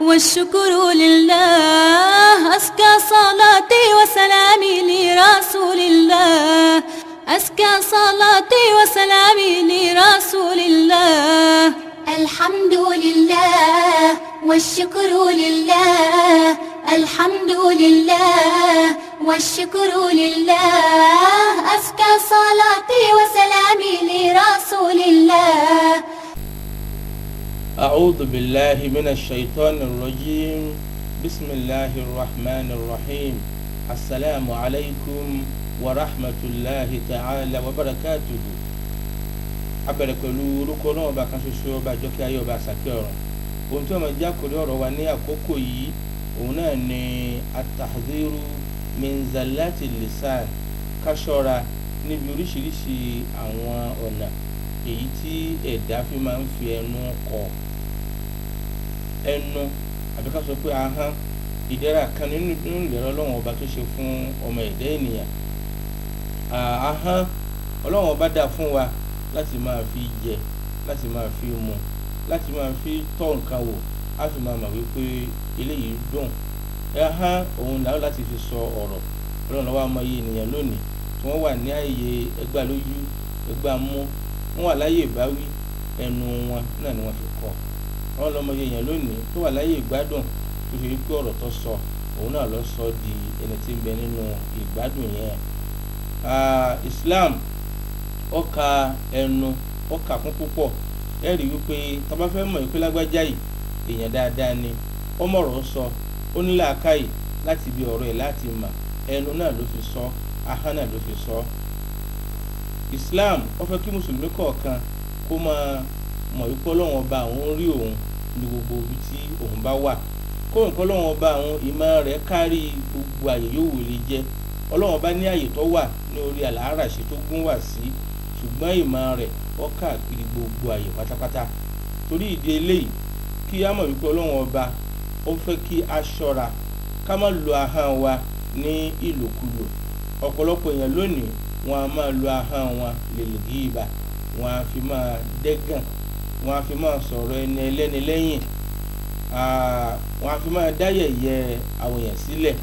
والشكر لله أزكى صلاتي وسلامي لرسول الله أزكى صلاتي وسلامي لرسول الله الحمد لله والشكر لله الحمد لله والشكر لله أزكى صلاتي وسلامي لرسول الله أعوذ بالله من الشيطان الرجيم بسم الله الرحمن الرحيم السلام عليكم ورحمة الله تعالى وبركاته. abẹ̀rẹ̀ pẹ̀lú orúkọ náà ọba kan ṣoṣo ọba àjọkẹ́ ayé ọba àṣàkẹ́ ọ̀run. ohun tí wọ́n máa jẹ́ àkórí ọ̀rọ̀ wa ní àkókò yìí òun náà ni atahziru min zallati lisan, ká ṣọ́ra níbi oríṣiríṣi àwọn ọ̀nà èyí tí ẹ̀dá fi máa ń fi ẹnu kọ ẹnu àbí ká sọ pé ahọ́n ìdẹ̀ra kan nínú ìdẹ̀ra ọlọ́run ọba tó ṣe fún ọmọ ẹ̀dá ènìyàn. Ahọ́n ọlọ́run ọba dá fún wa láti máa fi jẹ, láti máa fi mu, láti máa fi tọ́ nǹkan wò, á fi máa mọ̀ wípé eléyìí dùn. Ahọ́n òun làwọn láti fi sọ ọ̀rọ̀. ọlọ́run lọ́wọ́ àmọ́ iye ènìyàn lónìí tí wọ́n wà ní ààyè ẹgbàá lójú ẹgbàá mú, wọ́n wà láyé ìbáwí, ẹnu wọn náà ni wọ́n fi kọ́. wọ́n lọ́mọ iye èèyàn lónìí tó wà láyé ìgbádùn tó fi wípé ọ̀rọ̀ tó sọ òun náà lọ sọ di ẹni tí ń bẹ nínú ìgbádùn yẹn. Islam ó ka ẹnu ó kà kún púpọ̀. ẹ rí wípé tá bá fẹ́ mọ̀ ìpínlẹ̀ lágbájá yìí èèyàn dáadáa ni, ó mọ̀rọ̀ sọ, ó ní làákàyè láti ibi ọ̀rọ̀ ẹ̀ láti mọ̀, ẹnu náà ló fi sọ, ahọ́n náà ló fi sọ. Islam ó fẹ́ kí mùsùlùmí kọ̀ọ̀kan kó máa mọ̀ wípé ọlọ́run ọba òun rí òun ní gbogbo ibi tí òun bá wà, kó nǹkan ọlọ́run ọba òun ìmọ̀ rẹ̀ kárí gbogbo àyè yòówù lè jẹ́. ọlọ́run ọba ní àyè tó wà ní orí àlàáràṣe tó gún wà sí, ṣùgbọ́n ìmọ̀ rẹ̀ ó káàkiri gbogbo àyè pátápátá. torí ìdí eléyìí kí á mọ̀ wípé ọlọ́run ọba ó fẹ́ kí a ṣọ́ra ká má lo ahọ́n wa ní ìlòkulò. ọ̀pọ̀lọpọ̀ èèyàn lónìí wọn a máa lo ahọ́n wọn lèlè gíba, wọn a fi máa dẹ́gàn, wọn a fi máa sọ̀rọ̀ ẹni ẹlẹ́ni lẹ́yìn, wọn a fi máa dá yẹ̀yẹ́ àwọn èèyàn sílẹ̀,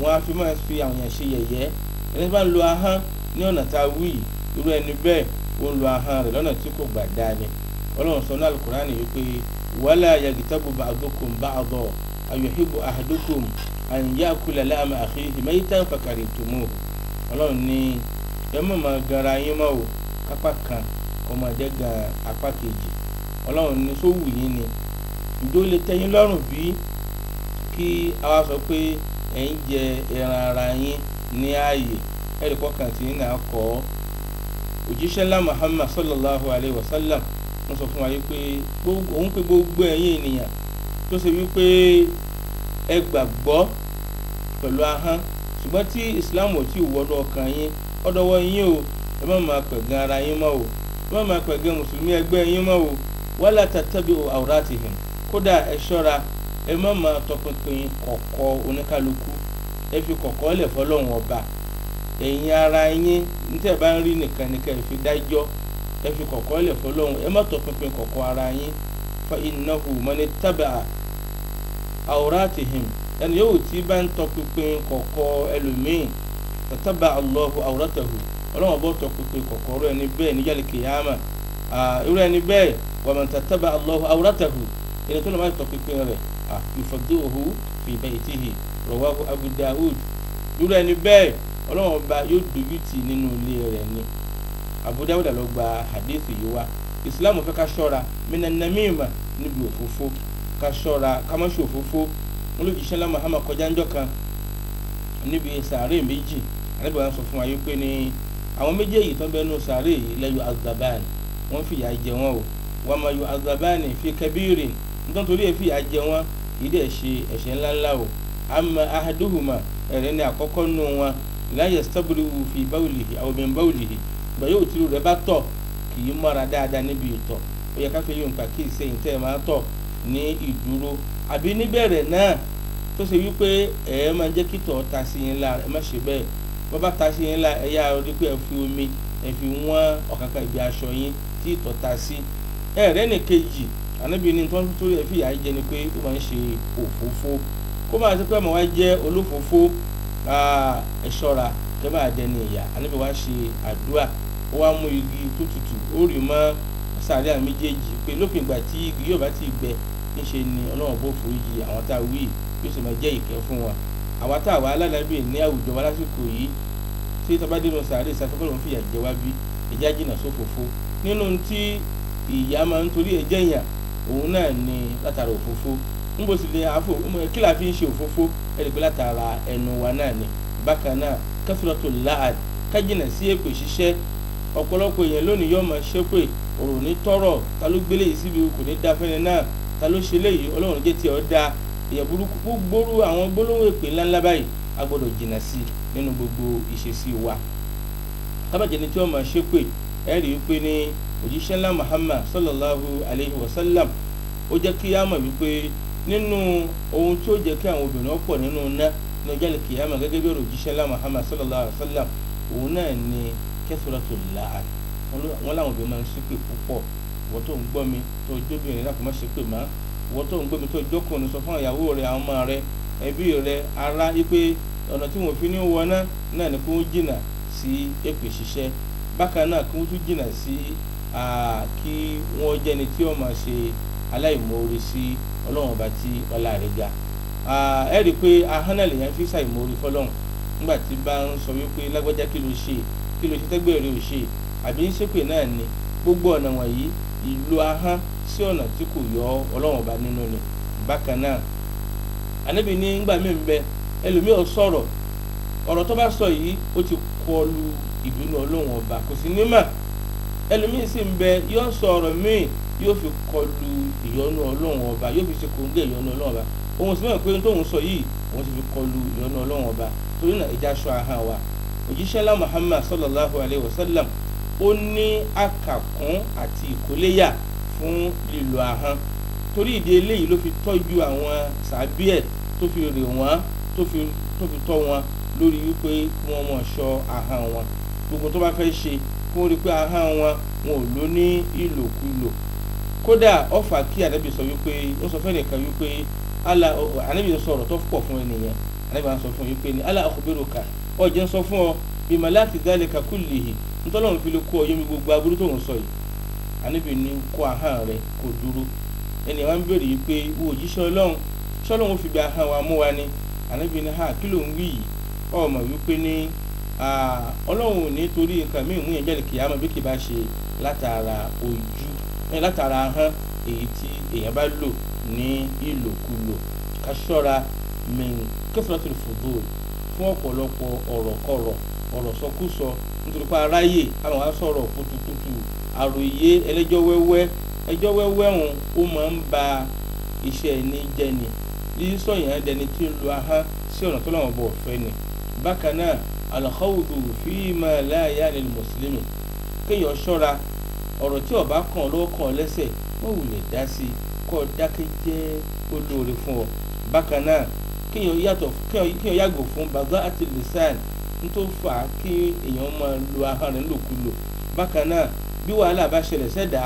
wọn a fi máa fi àwọn èèyàn ṣe yẹ̀yẹ́. ẹni bá ń lo ahọ́n ní ọ̀nà tá a wí yìí, irú ẹni bẹ́ẹ̀ ó ń lo ahọ́n rẹ̀ lọ́nà tí kò gbà dáa ni. ọlọ́run sọ ní Al-Qur'ani wípé wala yagtabu ba'dukum ba'dan ayuhibbu ahadukum an ya'kula lahma akhihi maytan fakarihtumuhu. ọlọ́run ní ẹ mọ̀ máa gara yín mọ́ o kápá kan kọ́ máa jẹ́ gan apá kejì. ọlọ́run ní sówù yín ni ìjó lè tẹ́yìn lọ́rùn bí kí a wá sọ pé ẹ̀ ń jẹ ẹran ara yín ní ààyè. ẹ̀rí kọ́kàn tí ń náà kọ́ òjíṣẹ́ ńlá Muhammad sallallahu alayhi wa sallam wọ́n sọ fún wa wípé òun pé gbogbo ẹ̀yin ènìyàn tó ṣe wípé ẹ gbàgbọ́ pẹ̀lú ahọ́n, ṣùgbọ́n tí Islam ò tí ì wọnú ọkàn yín, ọ̀dọ̀wọ́ yín o, ẹ má máa pẹ̀gàn ara yín mọ́ o, ẹ má máa pẹ̀gàn mùsùlùmí ẹgbẹ́ yín mọ́ o, wala tattabi'u awratihim, kódà ẹ ṣọ́ra ẹ má máa tọpinpin kọ̀kọ̀ oníkálukú, ẹ fi kọ̀kọ̀ lẹ̀ fọlọ́run ọba. ẹ̀yin ara yín níta bá ń rí nìkan nìkan ẹ fi dájọ́, ẹ fi kọ̀kọ̀ lẹ̀ fọlọ́run, ẹ má tọpinpin kọ̀kọ̀ ara yín. fa innahu man ittaba'a awratihim, ẹni yóò tí bá ń tọpinpin kọ̀kọ̀ ẹlòmíì, tataba Allahu awratahu, ọlọ́run bọ́ tọpinpin kọ̀kọ̀ rẹ̀ ẹni bẹ́ẹ̀ ní yàlẹ̀ kìyàmà. irú ẹni bẹ́ẹ̀ wa man tataba Allahu awratahu, ẹni tó lọ́ máa tọpinpin rẹ̀ yufaddihu fi baytihi, rawahu Abu Dawud. irú ẹni bẹ́ẹ̀ ọlọ́run ọba yóò dojú tì nínú ilé rẹ̀ ni. Abu Dawud ló gba hadith yìí wá. Islam fẹ́ ká ṣọ́ra minan namima, níbi òfófó, ká ṣọ́ra ká má ṣe òfófó. olùjíṣẹ́ ńlá Muhammad kọjá ńjọ́ kan níbi sàárè méjì, ànábì wa sọ fún wa wípé ní àwọn méjèèjì tó ń bẹnu sàárè yìí la yu'azzabani, wọ́n fìyà jẹ wọ́n o, wa ma yu'azzabani fi kabirin, nítorí ẹ̀ fìyà jẹ wọ́n kì í dẹ̀ ṣe ẹ̀ṣẹ̀ ńláńlá o. amma ahaduhuma, ẹ̀rẹ́ ní àkọ́kọ́ nù wọn, la yastabri'u fi bawlihi aw min bawlihi, ìgbà yóò tìrú rẹ̀ bá tọ̀ kì í mọ́ra dáadáa níbi ìtọ̀. ó yẹ ká fi yóò pa kí ìsẹ́yìn tẹ́ ẹ máa tọ̀ ní ìdúró àbí níbẹ̀rẹ̀ náà tó ṣe wípé ẹ máa jẹ́ kí tọ̀ ta sí yín lára, ẹ má ṣe bẹ́ẹ̀. bọ́ bá ta sí yín lára, ẹ yá rí pé ẹ fi omi ẹ fi wọ́n ọ̀kánkán ibi aṣọ yín tí ìtọ̀ ta sí. ẹ̀rẹ́ nìkejì ànábì ní tó ń torí ẹ̀ fìyà jẹ ni pé ó máa ń ṣe òfófó kó máa ṣe pé ọmọ wa jẹ́ olófófó ẹ ṣọ́ra kẹ́ máa dẹni ìyà. ànábì wa ṣe àdúrà ó wá mú igi tó tutù ó rì mọ́ sàárẹ̀ àwọn méjèèjì pé lópin ìgbà tí igi yóò bá ti gbẹ níṣe ni ọlọ́run bó foríjì àwọn tá a wí yóò sì máa jẹ́ ìkẹ́ fún wọn. àwa tá a wà alálàbí ní àwùjọ wa lásìkò yìí tí tọ́ba dénú sàárẹ̀ ìsàfẹ́fẹ́ lòún fìyà jẹ wá bí ẹjẹ́ àjìnà sófófó nínú tí ìyá máa ń torí ẹ̀jẹ̀ yàn òun náà ni látara òfófó níbo sì lè àfò kí la fi ń ṣe òfófó ẹ̀rí pé látara ẹnu wa náà ni. bákan náà kẹfìrọ́tò láàd kájìnà sí èpè ṣíṣẹ́ ọ̀pọ̀lọpọ̀ èèyàn lónìí yóò máa ṣépè ọ̀rọ̀ ní tọ́rọ̀ ta ló gbélé yìí síbi kò ní dá fẹ́ni náà ta ló ṣe léyìí ọlọ́run jẹ́ tí ọ da èèyàn burúkú gbóró àwọn gbólóhùn èpè ńláńlá báyìí a gbọ́dọ̀ jìnà sí nínú gbogbo ìṣesí wa. kábàjẹ́ ni tí wọ́n máa ṣépè ẹ rí i pé ní òjíṣẹ́ ńlá Muhammad sallallahu alayhi wa sallam ó jẹ́ kí á mọ̀ wípé nínú ohun tí ó jẹ́ kí àwọn obìnrin ọ̀pọ̀ nínú ná ní ọjọ́ ìkìyàmọ̀ gẹ́gẹ́ bí òjíṣẹ́ ńlá Muhammad sallallahu alayhi wa sallam òun náà ni kẹfìrọ́tò láàd wọn làwọn obìnrin máa ń ṣépè púpọ̀ wọ́n tó ń gbọ́ mi tó jóbìnrin láti má ṣépè má wọ́n tó ń gbọ́ mi tó jókòó sọ fún ìyàwó rẹ̀ àwọn ọmọ rẹ̀ ẹbí rẹ̀ ará wípé ọ̀nà tí wọ́n fi ní wọná náà ni kó jìnnà sí èpè ṣíṣẹ́. bákan náà kí wọ́n tún jìnnà sí kí wọ́n jẹ́ni tí wọ́n máa ṣe aláìmoore sí ọlọ́run ọba tí ọlá rẹ̀ ga. ẹ rí i pé ahọ́n náà lèèyàn fi ṣàìmoore fọlọ́run nígbà tí bá ń sọ wípé lágbájá kí ló ṣe tẹ́gbẹ́ rẹ̀ ò ṣe àbí ń ṣépè náà ni. gbogbo ọ̀nà wọ̀nyí ìlò ahọ́n sí ọ̀nà tí kò yọ ọlọ́run ọba nínú ni. bákan náà ànábì ní ńgbà mí ń bẹ ẹlòmíì ò sọ̀rọ̀ ọ̀rọ̀ tó bá sọ yìí ó ti kọlu ìbínú ọlọ́run ọba kò sí ní mà. ẹlòmíì sì ń bẹ yóò sọ ọ̀rọ̀ míì yóò fi kọlu ìyọ́nú ọlọ́run ọba yóò fi ṣe kòńgẹ́ ìyọ́nú ọlọ́run ọba òun sì mọ̀ pé tóun sọ yìí òun sì fi kọlu ìyọ́nú ọlọ́run ọba torí náà ẹja aṣọ ahọ́n wa. òjíṣẹ́ ńlá Muhammad sallallahu alayhi wa sallam ó ní àkàkún àti ìkóléyà fún lílo ahọ́n torí ìdí eléyìí ló fi tọ́jú àwọn sàbí ẹ̀ tó fi rè wọ́n tó fi tọ́ wọn lórí wípé wọ́n mọ̀ ṣọ́ ahọ́n wọn gbogbo tó bá fẹ́ ṣe kí wọ́n rí pé ahọ́n wọn ò lò ní ìlòkulò. kódà ọ̀fà kí ànábì sọ wípé ó sọ fẹ́ nìkan wípé ànábì sọ ọ̀rọ̀ tó pọ̀ fún ẹnìyẹn ànábì sọ fún wípé ní ala akhbiruka ọ̀jẹ̀ ń sọ fún ọ bí malaki dhalika kullihi ntọ́lọ́run fi lè kó ọ yẹmi gbogbo aburú tó ń sọ yìí. ànábì ní kó ahọ́n rẹ̀ kó dúró. ẹnì wa ń béèrè yìí pé wo òjíṣẹ́ ọlọ́run ṣọ́lọ́run fi gba ahọ́n wa mú wa ni. ànábì ní kí ló ń wí yìí ọmọ wípé ní ọlọ́run ò ní torí nǹkan míì mú yẹn jáde kìyàmọ̀ bí kì bá ṣe látara ahọ́n èyí tí èèyàn bá lò ní ìlòkulò. ká ṣọ́ra min kẹfìrọ́tìrì fudul fún ọ̀pọ̀lọpọ̀ ọ̀rọ̀kọ̀rọ̀ ọ̀rọ̀ sọkúsọ nítorí pé aráyè àwọn wa sọ̀rọ̀ kutukutu àròyé ẹlẹ́jọ́ wẹ́wẹ́ ọ̀hún ó máa ń ba iṣẹ́ ẹni jẹ́ ni yíyí sọ̀yàn dẹni tí ń lo ahọ́n sí ọ̀nà tó làwọn bọ̀ fẹ́ ni. bákan náà alkhawdu fima la yani mùsùlùmí kéèyàn ṣọ́ra ọ̀rọ̀ tí ó bá kàn lọ́wọ́ kàn lẹ́sẹ̀ wọ́n wulẹ̀ dá sí i kọ́ dákẹ́ jẹ́ olóore fún ọ. bákan náà kéèyàn yàgò fún bàbá àti lisan nítorí fà á kí èèyàn máa lo ahọ́n rẹ̀ ńlòkulò. bákan náà bí wàhálà bá ṣẹlẹ̀ sẹ́dá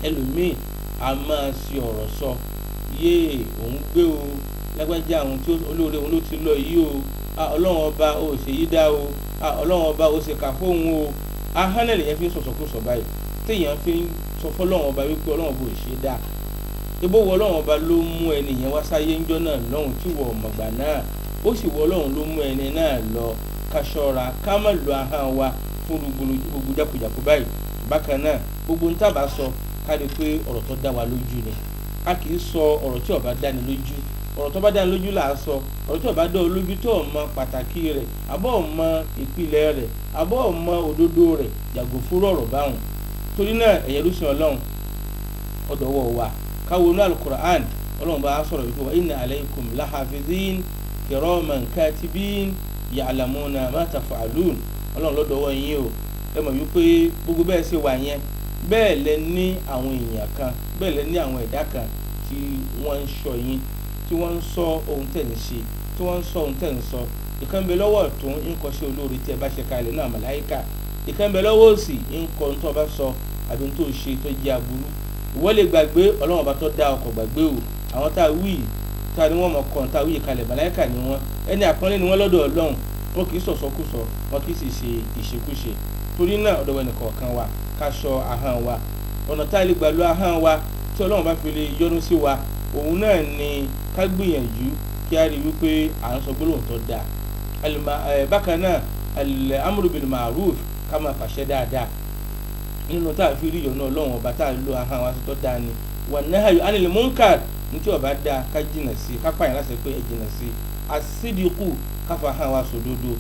ẹlòmíì a máa ṣe ọ̀rọ̀ sọ yéè òun gbé o lágbájá àwọn tí olóore òun ló ti lọ yìí o ọlọ́run ọba ó ṣe yí dá o ọlọ́run ọba ó ṣe kà fóun o. ahọ́n náà lèyàn fi ń sọ̀sọ̀kúsọ báyìí téèyàn fi ń sọ fọlọ́run ọba wípé ọlọ́run ọba ò ṣe dá ebó wọ ọlọ́run ọba ló mú ẹni yẹn wá sáyé ńjọ́ náà lọ́hùn tí wọ ọ̀mọ̀gbà náà ó sì wọ ọlọ́run ló mú ẹni náà lọ ká ṣọ́ra ká má lo ahọ́n wa fún gbogbo jákujàku báyìí. bákan náà gbogbo ń tàbá sọ ká rí pé ọ̀rọ̀ tó dá wa lójú ni a kì í sọ ọ̀rọ̀ tí ó bá dáni lójú ọ̀rọ̀ tó bá dáni lójú là á sọ ọ̀rọ̀ tí ó bá dá ọ lójú tó o mọ pàtàkì rẹ̀ àbọ̀ ò mọ ìpìlẹ̀ rẹ̀ àbọ̀ ò mọ òdodo rẹ̀ yàgò fúrú ọ̀rọ̀ báwọn. torí náà ẹ̀yẹ lóṣù ọlọ́run ọ̀dọ̀wọ̀ wa káwo ní alukur'an ọlọ́run bá sọ̀rọ̀ wípé wa inna alaykum lahafidhin kiraman katibin ya'lamuna ma taf'alun ọlọ́run lọ́dọ̀wọ́ yín o ẹ mọ̀ wípé gbogbo bẹ́ẹ̀ ṣe wà yẹn bẹ́ẹ̀ lẹ ní àwọn èèyàn kan bẹ́ẹ̀ lẹ ní àwọn ẹ̀dá kan tí wọ́n ń ṣọ́ yín tí wọ́n ń sọ ohun tẹ̀ ń ṣe tí wọ́n ń sọ ohun tẹ̀ ń sọ. ìkan bẹ lọ́wọ́ ọ̀tún ń kọ́ sí olóore tí ẹ bá ṣe kalẹ̀ náà màláíkà ìkan bẹ lọ́wọ́ òsì ń kọ́ ohun tó bá sọ àbí tó ṣe tó jẹ́ aburú ìwọ lè gbàgbé ọlọ́run ọba tó dá ọkọ̀ gbàgbé o àwọn tá a wí tá a ní wọ́n mọ̀ kàn tá a wí kalẹ̀ màláíkà ni wọ́n ẹni àpọ́nlé ni wọ́n lọ́dọ̀ ọlọ́run wọn kì í sọ̀sọ́kùsọ wọn kì í sì ṣe ìṣekúṣe torí náà ọ̀dọ̀ ẹnì kọ̀ọ̀kan wa ká ṣọ́ ahọ́n wa ọ̀nà tá a lè gbà lo ahọ́n wa tí ọlọ́run bá fi lè yọ́nú sí wa òun náà ni ká gbìyànjú kí a rí wípé à ń sọ gbólóhùn tó dáa bákan náà al-amru bil ma'ruf ká máa pàṣẹ dáadáa nínú tá a fi rí ìyọ́nú ọlọ́run ọba tá a lo ahọ́n wa tó dáa ni wan nahyu anil munkar ní tí ọba dáa ká jìnà sí ká pààyàn láti pé ẹ jìnà sí as-sidqu ká fa ahọ́n wa sòdodo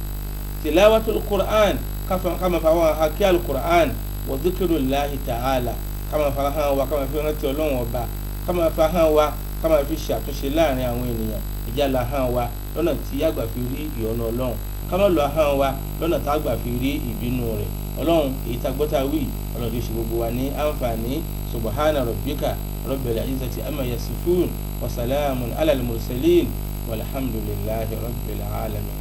tilawatul Qur'an ká máa fa àwọn akí al-Qur'an wa dhikrullahi ta'ala ká máa fa ahọ́n wa ká máa fi rántí ọlọ́run ọba ká máa fa ahọ́n wa ká máa fi ṣàtúnṣe láàrin àwọn ènìyàn ìjà la ahọ́n wa lọ́nà tí àgbà fi rí ìyọ́nú ọlọ́run ká má lo ahọ́n wa lọ́nà tí àgbà fi rí ìbínú rẹ̀ ọlọ́run èyí tá gbọ́tà wí ọlọ́run yóò ṣe gbogbo wa ní àǹfààní subhana rabbika rabbil izzati amma yasifun wa salamun ala al-mursalin walhamdulillahi rabbil alamin.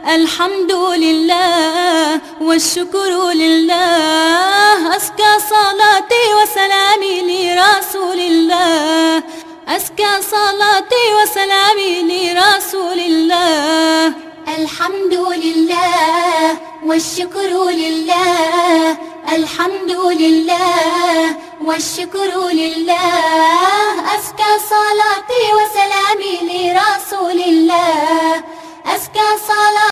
الحمد لله والشكر لله أزكى صلاتي وسلامي لرسول الله أزكى صلاتي وسلامي لرسول الله الحمد لله والشكر لله الحمد لله والشكر لله أزكى صلاتي وسلامي لرسول الله أزكى صلاتي